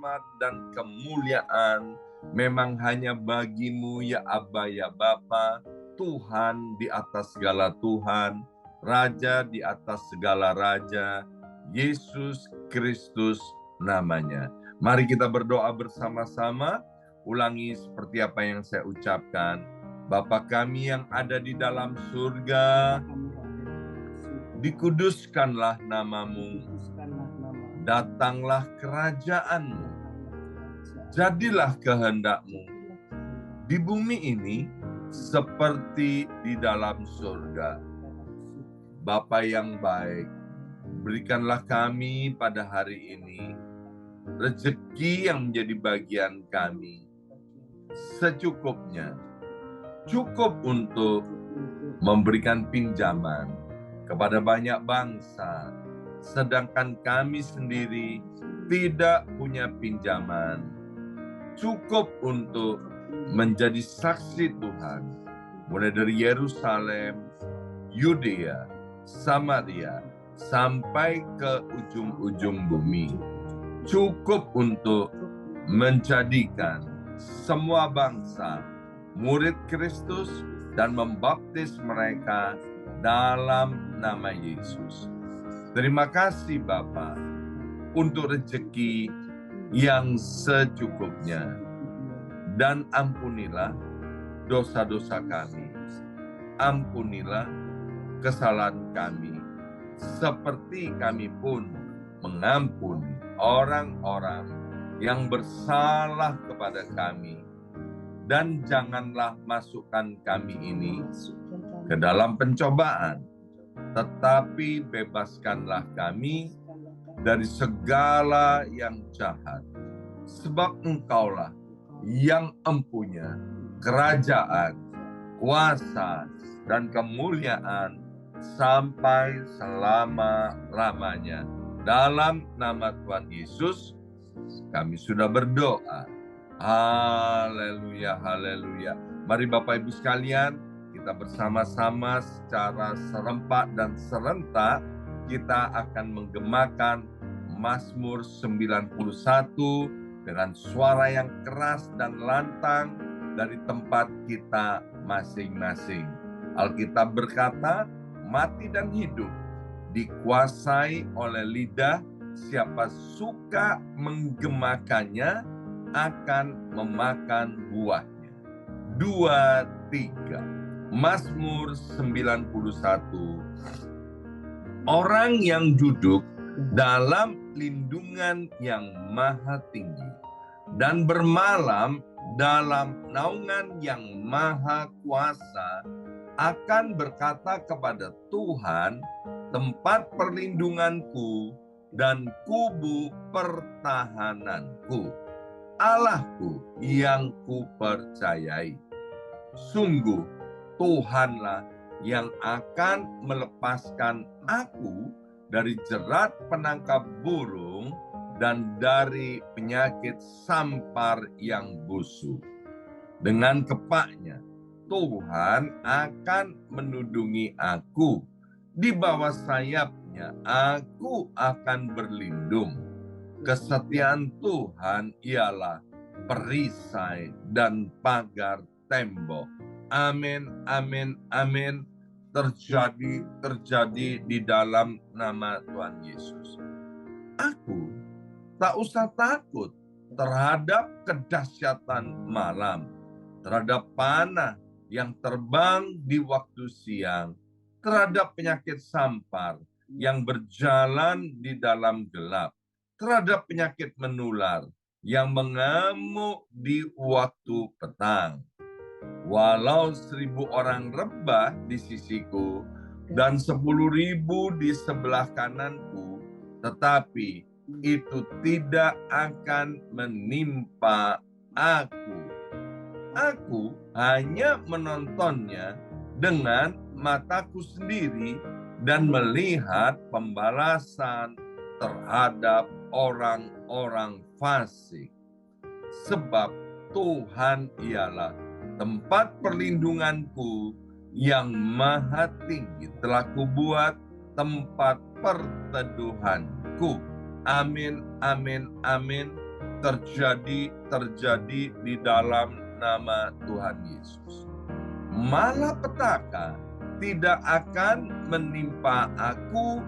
rahmat dan kemuliaan memang hanya bagi-Mu ya Aba ya Bapa, Tuhan di atas segala Tuhan, Raja di atas segala Raja, Yesus Kristus namanya. Mari kita berdoa bersama-sama, ulangi seperti apa yang saya ucapkan. Bapa kami yang ada di dalam surga, dikuduskanlah nama-Mu, datanglah kerajaan-Mu, jadilah kehendak-Mu di bumi ini seperti di dalam surga. Bapa yang baik, berikanlah kami pada hari ini rezeki yang menjadi bagian kami secukupnya, cukup untuk memberikan pinjaman kepada banyak bangsa, sedangkan kami sendiri tidak punya pinjaman, cukup untuk menjadi saksi Tuhan, mulai dari Yerusalem, Yudea, Samaria, sampai ke ujung-ujung bumi. Cukup untuk menjadikan semua bangsa murid Kristus dan membaptis mereka dalam nama Yesus. Terima kasih Bapa untuk rezeki yang secukupnya. Dan ampunilah dosa-dosa kami. Ampunilah kesalahan kami. Seperti kami pun mengampuni orang-orang yang bersalah kepada kami. Dan janganlah masukkan kami ini ke dalam pencobaan, tetapi bebaskanlah kami dari segala yang jahat. Sebab Engkaulah yang empunya kerajaan, kuasa, dan kemuliaan sampai selama-lamanya. Dalam nama Tuhan Yesus, kami sudah berdoa. Haleluya, haleluya. Mari Bapak Ibu sekalian, kita bersama-sama secara serempak dan serentak, kita akan menggemakan Mazmur 91 dengan suara yang keras dan lantang dari tempat kita masing-masing. Alkitab berkata, mati dan hidup dikuasai oleh lidah, siapa suka menggemakannya akan memakan buahnya. 2, 3. Mazmur 91. Orang yang duduk dalam lindungan yang maha tinggi dan bermalam dalam naungan yang maha kuasa akan berkata kepada Tuhan, tempat perlindunganku dan kubu pertahananku, Allahku yang kupercayai. Sungguh Tuhanlah yang akan melepaskan aku dari jerat penangkap burung dan dari penyakit sampar yang busuk. Dengan kepaknya, Tuhan akan menudungi aku. Di bawah sayapnya, aku akan berlindung. Kesetiaan Tuhan ialah perisai dan pagar tembok. Amin, amin, amin. Terjadi di dalam nama Tuhan Yesus. Aku tak usah takut terhadap kedahsyatan malam, terhadap panah yang terbang di waktu siang, terhadap penyakit sampar yang berjalan di dalam gelap, terhadap penyakit menular yang mengamuk di waktu petang. Walau 1.000 orang rebah di sisiku dan 10.000 di sebelah kananku, tetapi itu tidak akan menimpa aku. Aku hanya menontonnya dengan mataku sendiri dan melihat pembalasan terhadap orang-orang fasik. Sebab Tuhan ialah tempat perlindunganku yang maha tinggi, telah kubuat tempat perteduhanku. Amin, amin, amin. terjadi di dalam nama Tuhan Yesus. Malapetaka tidak akan menimpa aku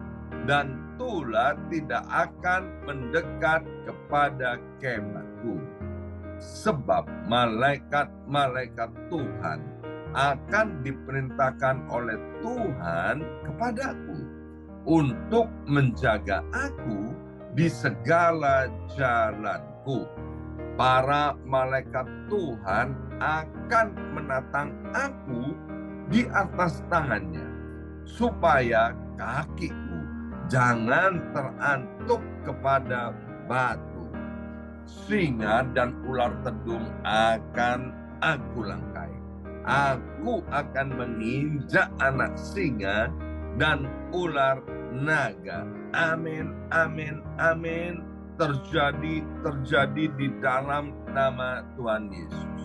dan tulah tidak akan mendekat kepada kemahku. Sebab malaikat-malaikat Tuhan akan diperintahkan oleh Tuhan kepadaku untuk menjaga aku di segala jalanku. Para malaikat Tuhan akan menatang aku di atas tangannya, supaya kakiku jangan terantuk kepada batu. Singa dan ular tedung akan aku langkai. Aku akan menginjak anak singa dan ular naga. Amin, amin, amin. Terjadi di dalam nama Tuhan Yesus.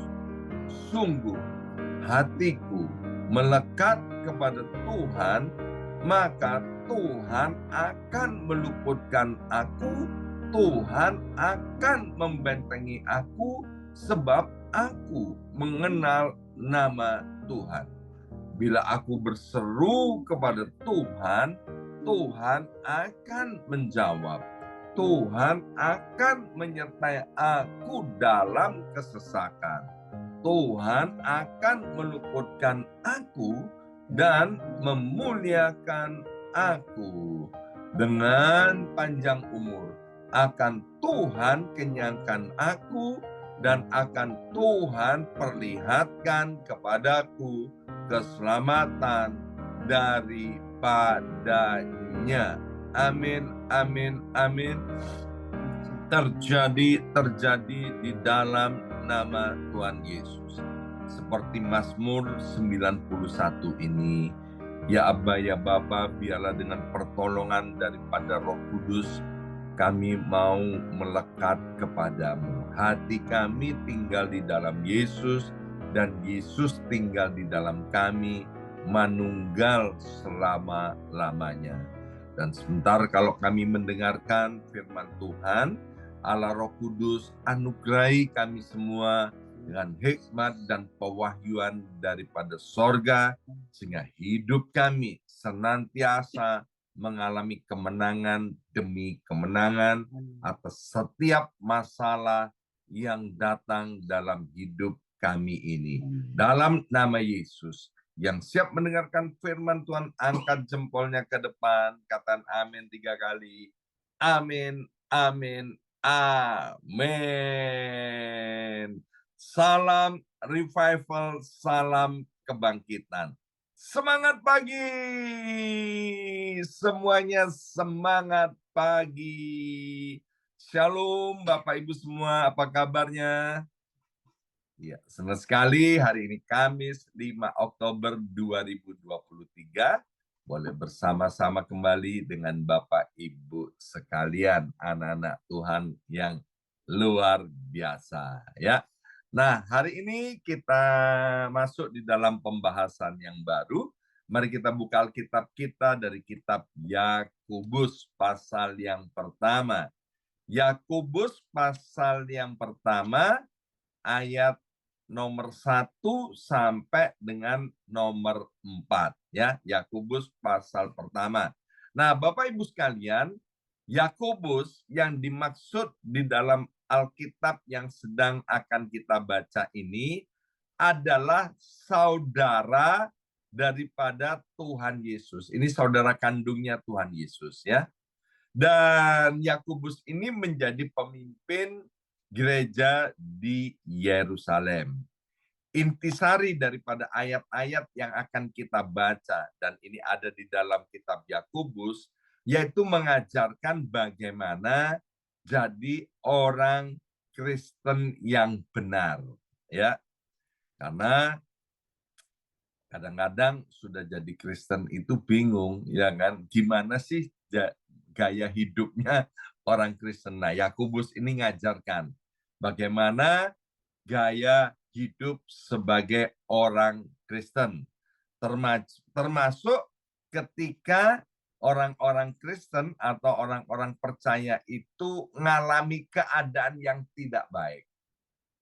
Sungguh hatiku melekat kepada Tuhan, maka Tuhan akan meluputkan aku, Tuhan akan membentengi aku, sebab aku mengenal nama Tuhan. Bila aku berseru kepada Tuhan, Tuhan akan menjawab. Tuhan akan menyertai aku dalam kesesakan. Tuhan akan meluputkan aku dan memuliakan aku. Dengan panjang umur akan Tuhan kenyangkan aku, dan akan Tuhan perlihatkan kepadaku keselamatan daripadanya. Amin, amin, amin. Terjadi di dalam nama Tuhan Yesus. Seperti Mazmur 91 ini, ya Aba, ya Bapa, biarlah dengan pertolongan daripada Roh Kudus, kami mau melekat kepadamu. Hati kami tinggal di dalam Yesus, dan Yesus tinggal di dalam kami, manunggal selama-lamanya. Dan sebentar kalau kami mendengarkan firman Tuhan, Allah Roh Kudus anugerahi kami semua dengan hikmat dan pewahyuan daripada sorga, sehingga hidup kami senantiasa mengalami kemenangan demi kemenangan atas setiap masalah yang datang dalam hidup kami ini. Dalam nama Yesus. Yang siap mendengarkan firman Tuhan, angkat jempolnya ke depan, katakan amin 3 kali. Amin, amin, amin. Salam revival, salam kebangkitan. Semangat pagi, semuanya semangat pagi. Shalom Bapak Ibu semua, apa kabarnya? Ya, senang sekali hari ini Kamis 5 Oktober 2023 boleh bersama-sama kembali dengan Bapak Ibu sekalian, anak-anak Tuhan yang luar biasa ya. Nah, hari ini kita masuk di dalam pembahasan yang baru. Mari kita buka Alkitab kita dari kitab Yakobus pasal yang pertama. Yakobus pasal yang pertama ayat nomor 1 sampai dengan nomor 4 ya. Yakobus pasal pertama. Nah, Bapak Ibu sekalian, Yakobus yang dimaksud di dalam Alkitab yang sedang akan kita baca ini adalah saudara daripada Tuhan Yesus. Ini saudara kandungnya Tuhan Yesus ya. Dan Yakobus ini menjadi pemimpin gereja di Yerusalem. Intisari daripada ayat-ayat yang akan kita baca, dan ini ada di dalam kitab Yakobus, yaitu mengajarkan bagaimana jadi orang Kristen yang benar. Ya, karena kadang-kadang sudah jadi Kristen itu bingung, ya kan? Gimana sih gaya hidupnya orang Kristen? Nah, Yakobus ini ngajarkan bagaimana gaya hidup sebagai orang Kristen, termasuk ketika orang-orang Kristen atau orang-orang percaya itu mengalami keadaan yang tidak baik.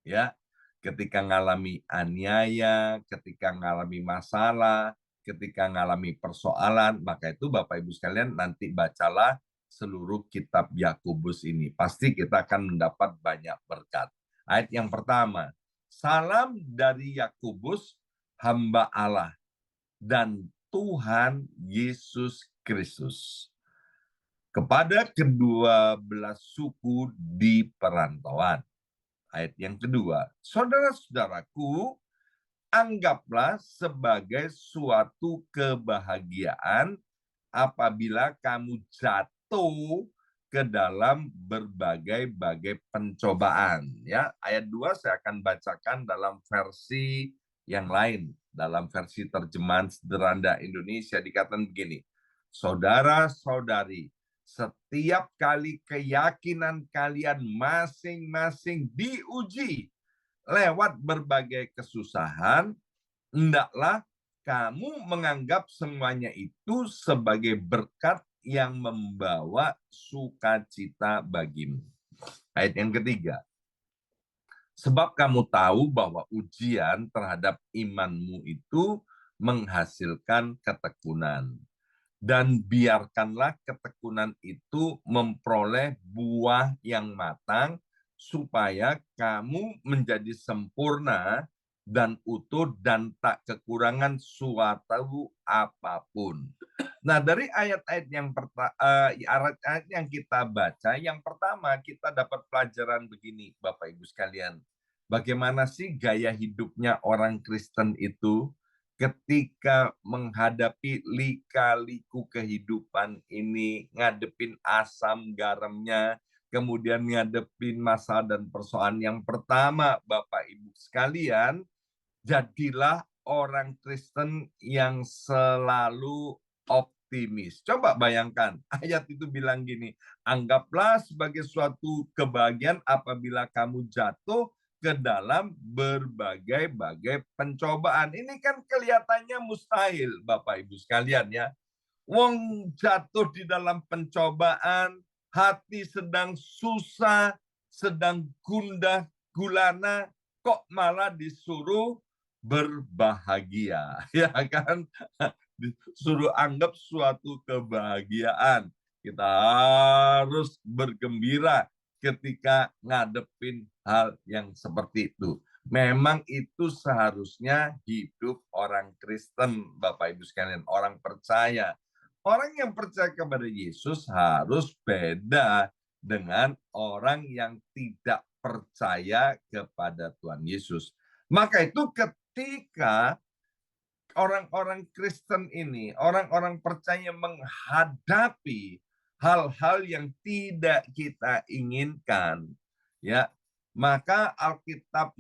Ya, ketika mengalami aniaya, ketika mengalami masalah, ketika mengalami persoalan, maka itu Bapak Ibu sekalian nanti bacalah seluruh kitab Yakobus ini. Pasti kita akan mendapat banyak berkat. Ayat yang pertama, salam dari Yakobus, hamba Allah dan Tuhan Yesus Kristus kepada kedua belas suku di perantauan. Ayat yang kedua, saudara-saudaraku, anggaplah sebagai suatu kebahagiaan apabila kamu jatuh ke dalam berbagai-bagai pencobaan. Ya, ayat 2 saya akan bacakan dalam versi yang lain. Dalam versi terjemahan sederhana Indonesia dikatakan begini. Saudara-saudari, setiap kali keyakinan kalian masing-masing diuji lewat berbagai kesusahan, hendaklah kamu menganggap semuanya itu sebagai berkat yang membawa sukacita bagimu. Ayat yang ketiga. Sebab kamu tahu bahwa ujian terhadap imanmu itu menghasilkan ketekunan. Dan biarkanlah ketekunan itu memperoleh buah yang matang, supaya kamu menjadi sempurna dan utuh dan tak kekurangan suatu apapun. Nah, dari ayat-ayat yang kita baca, yang pertama kita dapat pelajaran begini, Bapak Ibu sekalian. Bagaimana sih gaya hidupnya orang Kristen itu ketika menghadapi lika-liku kehidupan ini, ngadepin asam garamnya, kemudian ngadepin masalah dan persoalan. Yang pertama, Bapak Ibu sekalian, jadilah orang Kristen yang selalu optimis. Coba bayangkan, ayat itu bilang gini, anggaplah sebagai suatu kebahagiaan apabila kamu jatuh ke dalam berbagai-bagai pencobaan. Ini kan kelihatannya mustahil, Bapak Ibu sekalian ya. Wong jatuh di dalam pencobaan, hati sedang susah, sedang gundah gulana, kok malah disuruh berbahagia, ya kan? Disuruh anggap suatu kebahagiaan. Kita harus bergembira ketika ngadepin hal yang seperti itu. Memang itu seharusnya hidup orang Kristen, Bapak Ibu sekalian, orang percaya. Orang yang percaya kepada Yesus harus beda dengan orang yang tidak percaya kepada Tuhan Yesus. Maka itu ketika orang-orang Kristen ini, orang-orang percaya menghadapi hal-hal yang tidak kita inginkan, ya, maka Alkitab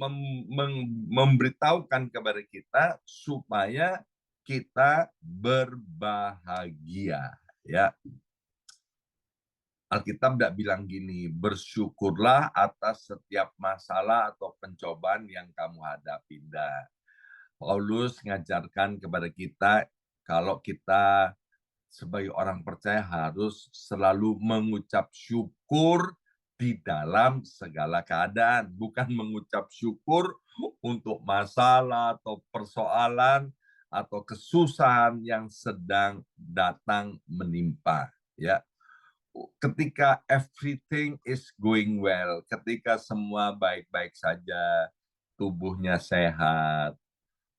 memberitahukan kepada kita supaya kita berbahagia, ya. Alkitab tidak bilang gini, bersyukurlah atas setiap masalah atau pencobaan yang kamu hadapi. Tidak. Paulus mengajarkan kepada kita, kalau kita sebagai orang percaya harus selalu mengucap syukur di dalam segala keadaan. Bukan mengucap syukur untuk masalah atau persoalan atau kesusahan yang sedang datang menimpa. Ya, ketika everything is going well, ketika semua baik-baik saja, tubuhnya sehat,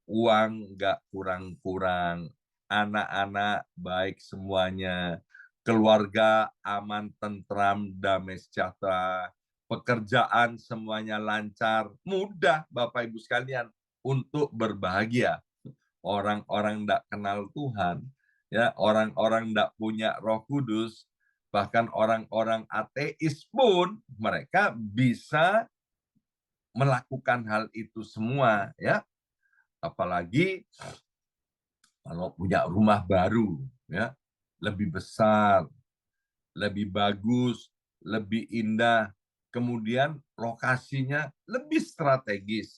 uang nggak kurang-kurang, anak-anak baik semuanya, keluarga aman, tentram, damai sejahtera, pekerjaan semuanya lancar, mudah Bapak Ibu sekalian untuk berbahagia. Orang-orang tidak kenal Tuhan, ya, orang-orang tidak punya Roh Kudus, bahkan orang-orang ateis pun mereka bisa melakukan hal itu semua, ya. Apalagi kalau punya rumah baru, ya, lebih besar, lebih bagus, lebih indah, kemudian lokasinya lebih strategis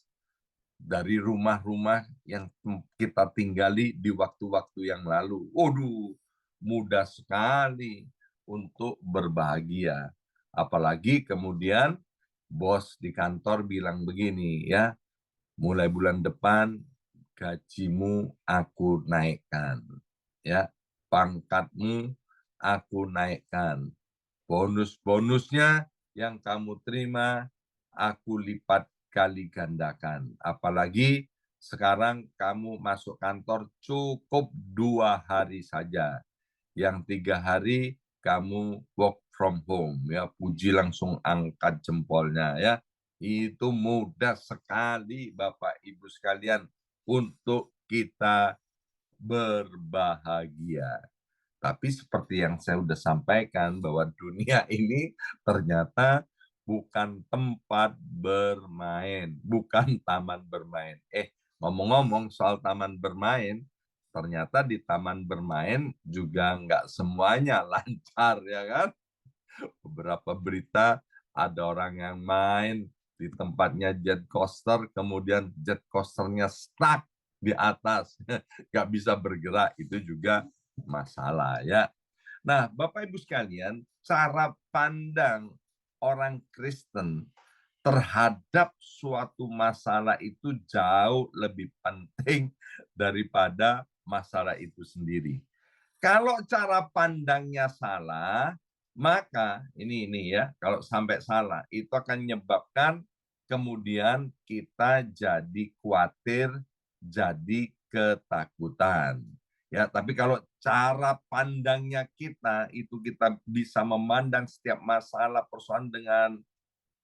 dari rumah-rumah yang kita tinggali di waktu-waktu yang lalu. Waduh, mudah sekali untuk berbahagia. Apalagi kemudian bos di kantor bilang begini ya, mulai bulan depan gajimu aku naikkan. Ya, pangkatmu aku naikkan. Bonus-bonusnya yang kamu terima aku lipat kali gandakan. Apalagi sekarang kamu masuk kantor cukup 2 hari saja. Yang 3 hari kamu work from home. Ya, puji langsung angkat jempolnya ya. Itu mudah sekali Bapak Ibu sekalian untuk kita berbahagia. Tapi seperti yang saya sudah sampaikan bahwa dunia ini ternyata bukan tempat bermain, bukan taman bermain. Ngomong-ngomong soal taman bermain, ternyata di taman bermain juga nggak semuanya lancar ya kan. Beberapa berita ada orang yang main di tempatnya jet coaster, kemudian jet coasternya stuck di atas, nggak bisa bergerak, itu juga masalah ya. Nah, Bapak Ibu sekalian, cara pandang orang Kristen terhadap suatu masalah itu jauh lebih penting daripada masalah itu sendiri. Kalau cara pandangnya salah, maka ini ya, kalau sampai salah, itu akan menyebabkan kemudian kita jadi khawatir, jadi ketakutan. Ya, tapi kalau cara pandangnya kita itu kita bisa memandang setiap masalah persoalan dengan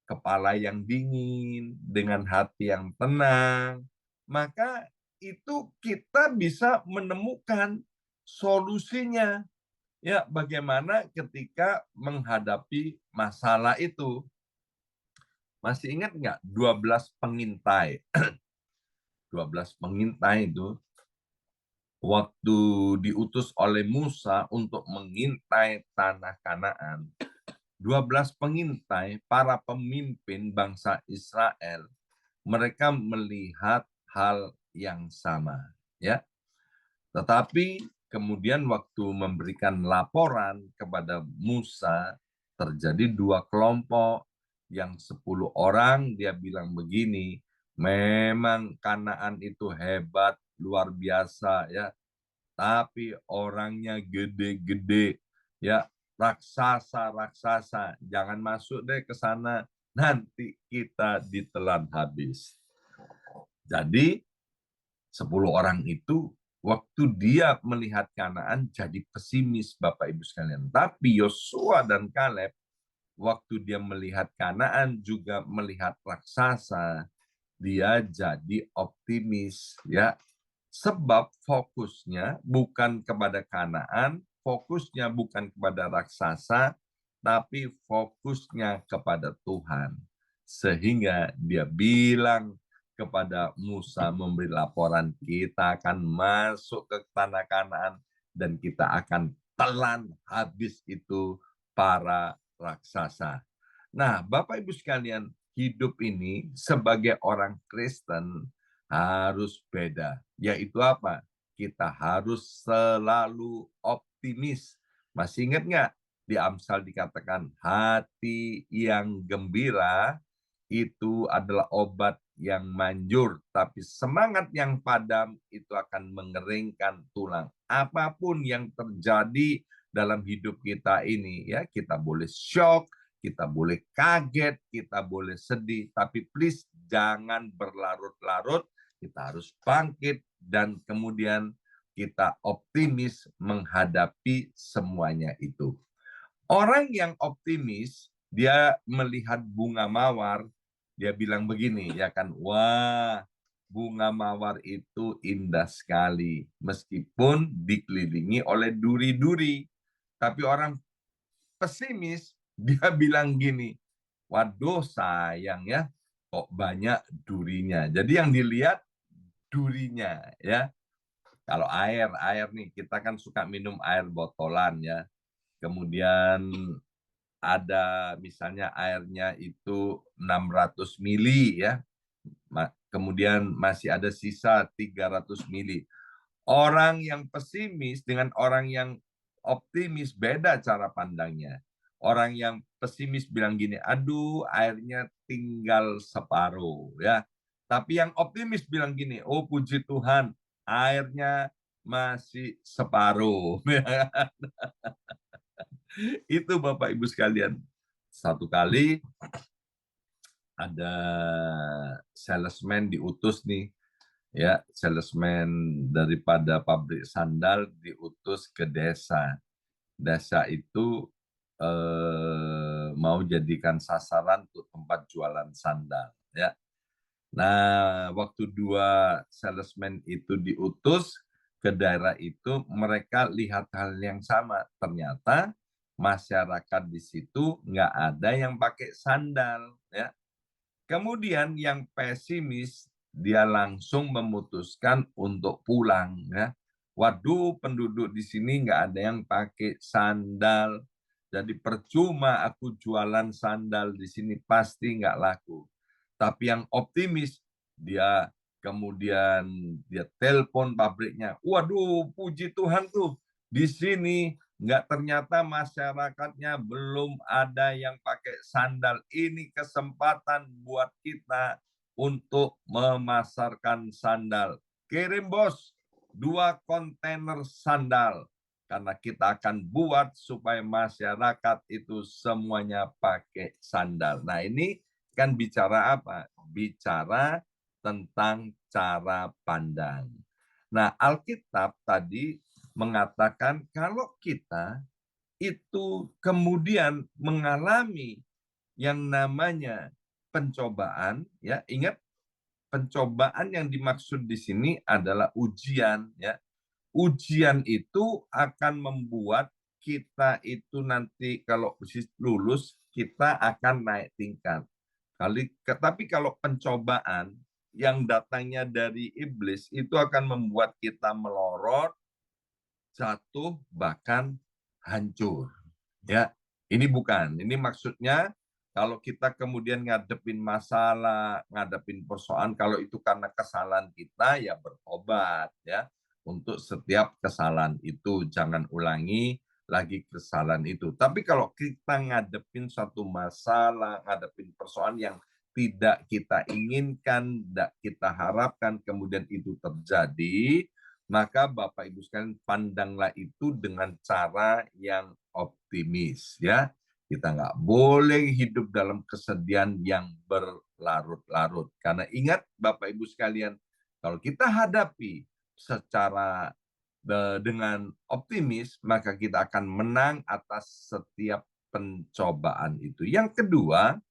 kepala yang dingin, dengan hati yang tenang, maka itu kita bisa menemukan solusinya. Ya, bagaimana ketika menghadapi masalah itu? Masih ingat nggak 12 pengintai? 12 pengintai itu waktu diutus oleh Musa untuk mengintai tanah Kanaan. 12 pengintai, para pemimpin bangsa Israel, mereka melihat hal yang sama, ya. Tetapi kemudian waktu memberikan laporan kepada Musa, terjadi 2 kelompok, yang 10 orang dia bilang begini, memang Kanaan itu hebat, luar biasa ya, tapi orangnya gede-gede, ya, raksasa-raksasa, jangan masuk deh ke sana, nanti kita ditelan habis. Jadi 10 orang itu waktu dia melihat Kanaan jadi pesimis Bapak Ibu sekalian. Tapi Yosua dan Kaleb waktu dia melihat Kanaan juga melihat raksasa, dia jadi optimis ya. Sebab fokusnya bukan kepada Kanaan, fokusnya bukan kepada raksasa, tapi fokusnya kepada Tuhan. Sehingga dia bilang kepada Musa memberi laporan, kita akan masuk ke tanah Kanaan dan kita akan telan habis itu para raksasa. Nah, Bapak Ibu sekalian, hidup ini sebagai orang Kristen harus beda. Yaitu apa? Kita harus selalu optimis. Masih ingat nggak? Di Amsal dikatakan, hati yang gembira itu adalah obat yang manjur, tapi semangat yang padam itu akan mengeringkan tulang. Apapun yang terjadi dalam hidup kita ini, ya, kita boleh shock, kita boleh kaget, kita boleh sedih, tapi please jangan berlarut-larut. Kita harus bangkit dan kemudian kita optimis menghadapi semuanya itu. Orang yang optimis, dia melihat bunga mawar, dia bilang begini, ya kan, wah, bunga mawar itu indah sekali, meskipun dikelilingi oleh duri-duri. Tapi orang pesimis, dia bilang gini, waduh sayang ya, kok banyak durinya. Jadi yang dilihat durinya ya. Kalau air nih, kita kan suka minum air botolan ya. Kemudian ada misalnya airnya itu 600 mili ya. Kemudian masih ada sisa 300 mili. Orang yang pesimis dengan orang yang optimis beda cara pandangnya. Orang yang pesimis bilang gini, aduh airnya tinggal separuh ya. Tapi yang optimis bilang gini, oh puji Tuhan airnya masih separuh. Itu Bapak Ibu sekalian. Satu kali ada salesman diutus nih, ya salesman daripada pabrik sandal diutus ke desa. Desa itu mau jadikan sasaran untuk tempat jualan sandal. Ya. Nah, waktu dua salesman itu diutus ke daerah itu, mereka lihat hal yang sama. Ternyata masyarakat di situ nggak ada yang pakai sandal. Ya. Kemudian yang pesimis, dia langsung memutuskan untuk pulang. Ya. Waduh, penduduk di sini nggak ada yang pakai sandal. Jadi percuma aku jualan sandal di sini, pasti nggak laku. Tapi yang optimis, dia kemudian dia telepon pabriknya. Waduh, puji Tuhan tuh, di sini nggak, ternyata masyarakatnya belum ada yang pakai sandal. Ini kesempatan buat kita untuk memasarkan sandal. Kirim bos 2 kontainer sandal. Karena kita akan buat supaya masyarakat itu semuanya pakai sandal. Nah ini kan bicara apa? Bicara tentang cara pandang. Nah Alkitab tadi mengatakan kalau kita itu kemudian mengalami yang namanya pencobaan, ya ingat pencobaan yang dimaksud di sini adalah ujian, ya. Ujian itu akan membuat kita itu nanti kalau lulus kita akan naik tingkat. Tapi kalau pencobaan yang datangnya dari iblis itu akan membuat kita melorot, jatuh, bahkan hancur. Ya, ini bukan. Ini maksudnya kalau kita kemudian ngadepin masalah, ngadepin persoalan, kalau itu karena kesalahan kita, ya bertobat ya. Untuk setiap kesalahan itu jangan ulangi lagi kesalahan itu. Tapi kalau kita ngadepin satu masalah, ngadepin persoalan yang tidak kita inginkan, tidak kita harapkan, kemudian itu terjadi, maka Bapak Ibu sekalian pandanglah itu dengan cara yang optimis ya. Kita nggak boleh hidup dalam kesedihan yang berlarut-larut. Karena ingat Bapak Ibu sekalian, kalau kita hadapi secara dengan optimis, maka kita akan menang atas setiap pencobaan itu. Yang kedua,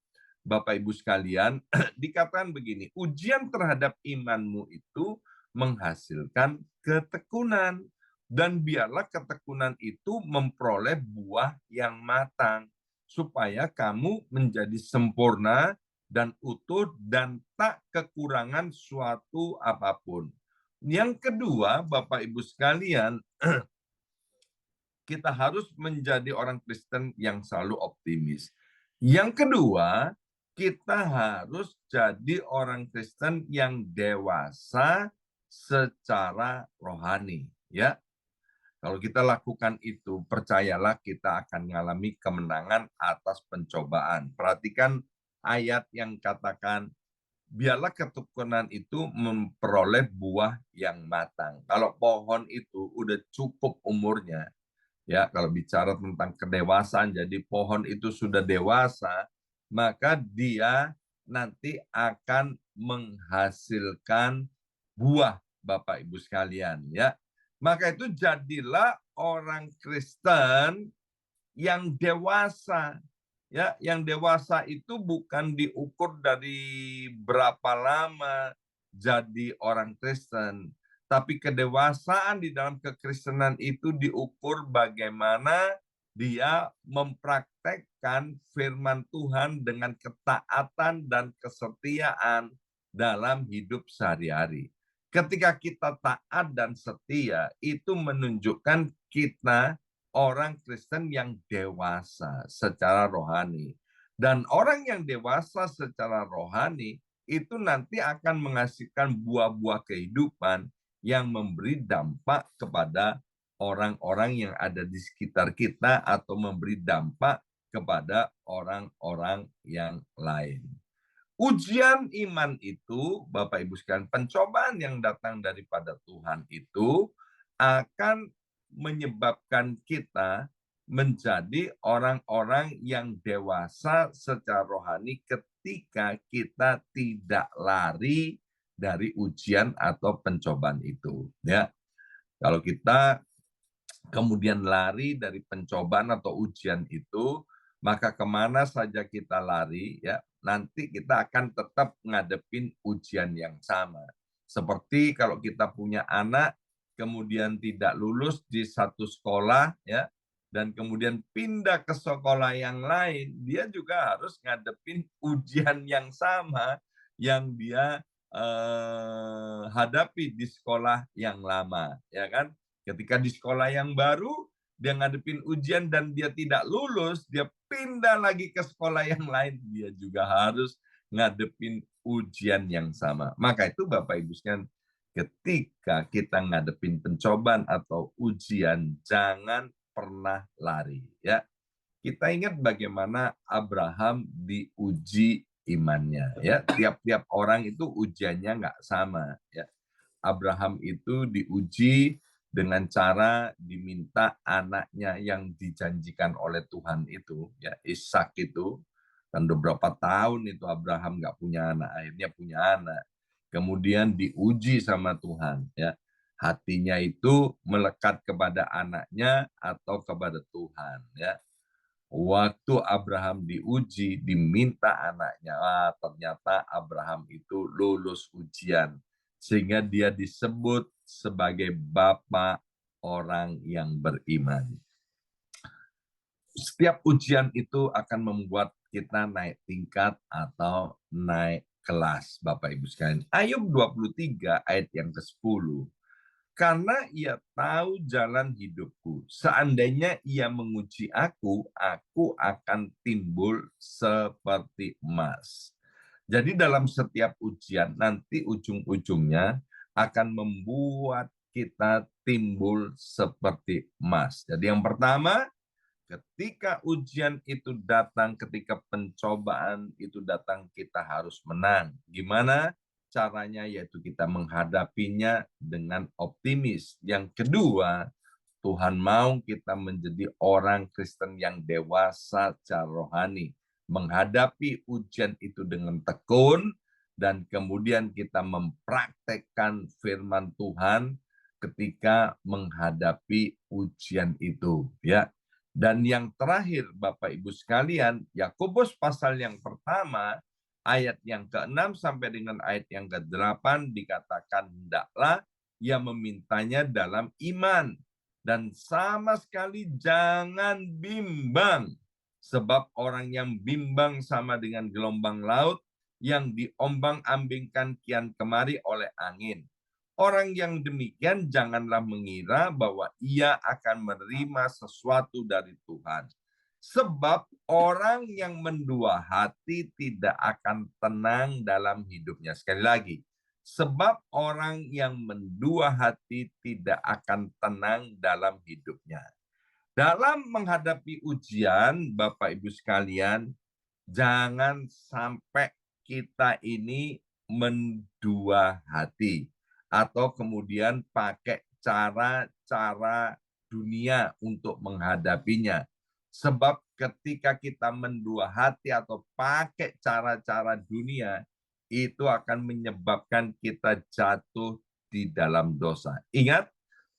Bapak Ibu sekalian, dikatakan begini, ujian terhadap imanmu itu menghasilkan ketekunan. Dan biarlah ketekunan itu memperoleh buah yang matang. Supaya kamu menjadi sempurna dan utuh dan tak kekurangan suatu apapun. Yang kedua, Bapak Ibu sekalian, kita harus menjadi orang Kristen yang selalu optimis. Yang kedua, kita harus jadi orang Kristen yang dewasa secara rohani, ya. Kalau kita lakukan itu, percayalah kita akan mengalami kemenangan atas pencobaan. Perhatikan ayat yang katakan, biarlah ketekunan itu memperoleh buah yang matang. Kalau pohon itu udah cukup umurnya, ya kalau bicara tentang kedewasaan, jadi pohon itu sudah dewasa, maka dia nanti akan menghasilkan buah, Bapak Ibu sekalian, ya. Maka itu jadilah orang Kristen yang dewasa. Ya, yang dewasa itu bukan diukur dari berapa lama jadi orang Kristen, tapi kedewasaan di dalam kekristenan itu diukur bagaimana dia mempraktekkan firman Tuhan dengan ketaatan dan kesetiaan dalam hidup sehari-hari. Ketika kita taat dan setia, itu menunjukkan kita orang Kristen yang dewasa secara rohani. Dan orang yang dewasa secara rohani itu nanti akan menghasilkan buah-buah kehidupan yang memberi dampak kepada orang-orang yang ada di sekitar kita atau memberi dampak kepada orang-orang yang lain. Ujian iman itu, Bapak Ibu sekalian, pencobaan yang datang daripada Tuhan itu akan menyebabkan kita menjadi orang-orang yang dewasa secara rohani ketika kita tidak lari dari ujian atau pencobaan itu. Ya, kalau kita kemudian lari dari pencobaan atau ujian itu, maka kemana saja kita lari, ya nanti kita akan tetap ngadepin ujian yang sama. Seperti kalau kita punya anak, kemudian tidak lulus di satu sekolah, ya, dan kemudian pindah ke sekolah yang lain, dia juga harus ngadepin ujian yang sama yang dia hadapi di sekolah yang lama, ya kan? Ketika di sekolah yang baru, dia ngadepin ujian dan dia tidak lulus, dia pindah lagi ke sekolah yang lain, dia juga harus ngadepin ujian yang sama. Maka itu Bapak Ibu sekalian, ketika kita ngadepin pencobaan atau ujian, jangan pernah lari. Ya, kita ingat bagaimana Abraham diuji imannya. Ya, tiap-tiap orang itu ujiannya nggak sama. Ya, Abraham itu diuji dengan cara diminta anaknya yang dijanjikan oleh Tuhan itu, ya Ishak itu, kan beberapa tahun itu Abraham nggak punya anak, akhirnya punya anak. Kemudian diuji sama Tuhan, ya hatinya itu melekat kepada anaknya atau kepada Tuhan, ya. Waktu Abraham diuji, diminta anaknya, ternyata Abraham itu lulus ujian. Sehingga dia disebut sebagai bapak orang yang beriman. Setiap ujian itu akan membuat kita naik tingkat atau naik kelas, Bapak Ibu sekalian. Ayub 23 ayat yang ke-10. Karena ia tahu jalan hidupku. Seandainya ia menguji aku akan timbul seperti emas. Jadi dalam setiap ujian, nanti ujung-ujungnya akan membuat kita timbul seperti emas. Jadi yang pertama, ketika ujian itu datang, ketika pencobaan itu datang, kita harus menang. Gimana caranya? Yaitu kita menghadapinya dengan optimis. Yang kedua, Tuhan mau kita menjadi orang Kristen yang dewasa secara rohani. Menghadapi ujian itu dengan tekun, dan kemudian kita mempraktekkan firman Tuhan ketika menghadapi ujian itu. Ya. Dan yang terakhir, Bapak Ibu sekalian, Yakobus pasal yang pertama, ayat yang ke-6 sampai dengan ayat yang ke-8 dikatakan, hendaklah ia memintanya dalam iman. Dan sama sekali jangan bimbang. Sebab orang yang bimbang sama dengan gelombang laut yang diombang-ambingkan kian kemari oleh angin. Orang yang demikian janganlah mengira bahwa ia akan menerima sesuatu dari Tuhan. Sebab orang yang mendua hati tidak akan tenang dalam hidupnya. Sekali lagi, sebab orang yang mendua hati tidak akan tenang dalam hidupnya. Dalam menghadapi ujian, Bapak Ibu sekalian, jangan sampai kita ini mendua hati atau kemudian pakai cara-cara dunia untuk menghadapinya. Sebab ketika kita mendua hati atau pakai cara-cara dunia, itu akan menyebabkan kita jatuh di dalam dosa. Ingat,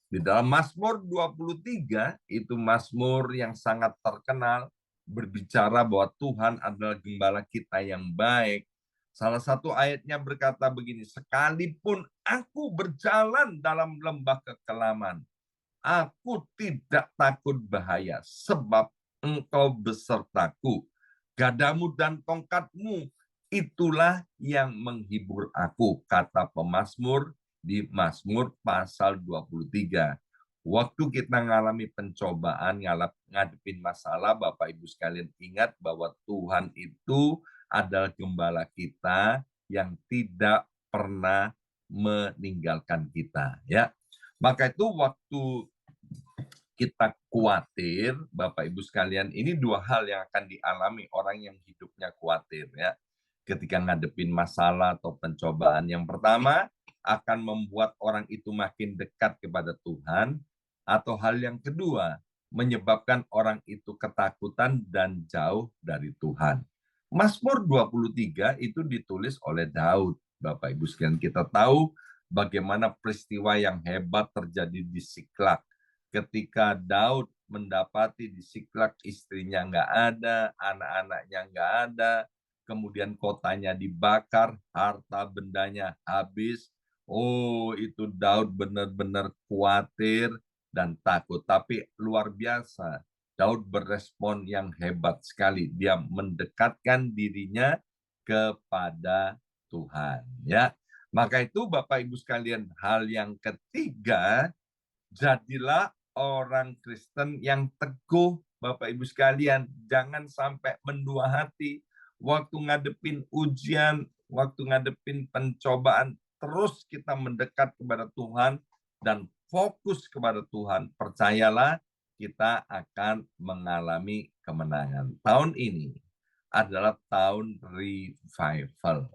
di dalam Mazmur 23, itu Mazmur yang sangat terkenal, berbicara bahwa Tuhan adalah gembala kita yang baik. Salah satu ayatnya berkata begini, sekalipun aku berjalan dalam lembah kekelaman, aku tidak takut bahaya, sebab engkau besertaku. Gadamu dan tongkatmu, itulah yang menghibur aku, kata pemazmur di Mazmur pasal 23. Waktu kita mengalami pencobaan, ngadepin masalah, Bapak Ibu sekalian ingat bahwa Tuhan itu adalah gembala kita yang tidak pernah meninggalkan kita, ya. Maka itu waktu kita khawatir, Bapak Ibu sekalian, ini dua hal yang akan dialami orang yang hidupnya khawatir ya. Ketika ngadepin masalah atau pencobaan. Yang pertama, akan membuat orang itu makin dekat kepada Tuhan. Atau hal yang kedua, menyebabkan orang itu ketakutan dan jauh dari Tuhan. Mazmur 23 itu ditulis oleh Daud. Bapak Ibu sekalian, kita tahu bagaimana peristiwa yang hebat terjadi di Siklag. Ketika Daud mendapati di Siklag istrinya nggak ada, anak-anaknya nggak ada, kemudian kotanya dibakar, harta bendanya habis. Oh, itu Daud benar-benar khawatir dan takut. Tapi luar biasa, Daud berespon yang hebat sekali. Dia mendekatkan dirinya kepada Tuhan. Ya, maka itu Bapak Ibu sekalian, hal yang ketiga, jadilah orang Kristen yang teguh, Bapak Ibu sekalian. Jangan sampai mendua hati. Waktu ngadepin ujian, waktu ngadepin pencobaan, terus kita mendekat kepada Tuhan dan fokus kepada Tuhan. Percayalah, kita akan mengalami kemenangan. Tahun ini adalah tahun revival.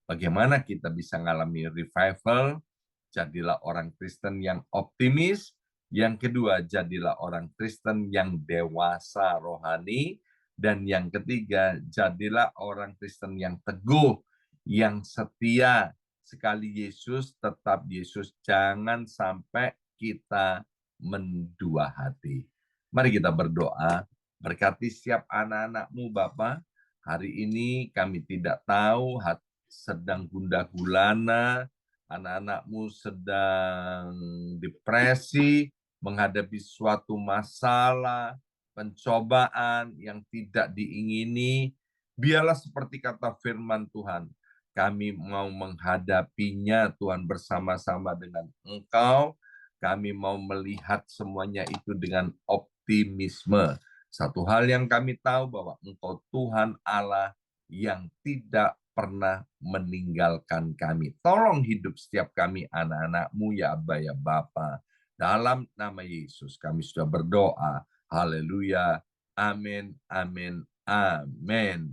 Bagaimana kita bisa mengalami revival? Jadilah orang Kristen yang optimis. Yang kedua, jadilah orang Kristen yang dewasa rohani. Dan yang ketiga, jadilah orang Kristen yang teguh, yang setia. Sekali Yesus, tetap Yesus. Jangan sampai kita mendua hati. Mari kita berdoa. Berkati setiap anak-anakmu, Bapak. Hari ini kami tidak tahu sedang gundah gulana, anak-anakmu sedang depresi, menghadapi suatu masalah, pencobaan yang tidak diingini. Biarlah seperti kata firman Tuhan, kami mau menghadapinya Tuhan bersama-sama dengan Engkau. Kami mau melihat semuanya itu dengan optimisme. Satu hal yang kami tahu bahwa Engkau Tuhan Allah yang tidak pernah meninggalkan kami. Tolong hidup setiap kami anak-anak-Mu ya Aba ya Bapa. Dalam nama Yesus kami sudah berdoa. Haleluya. Amin, amin, amin.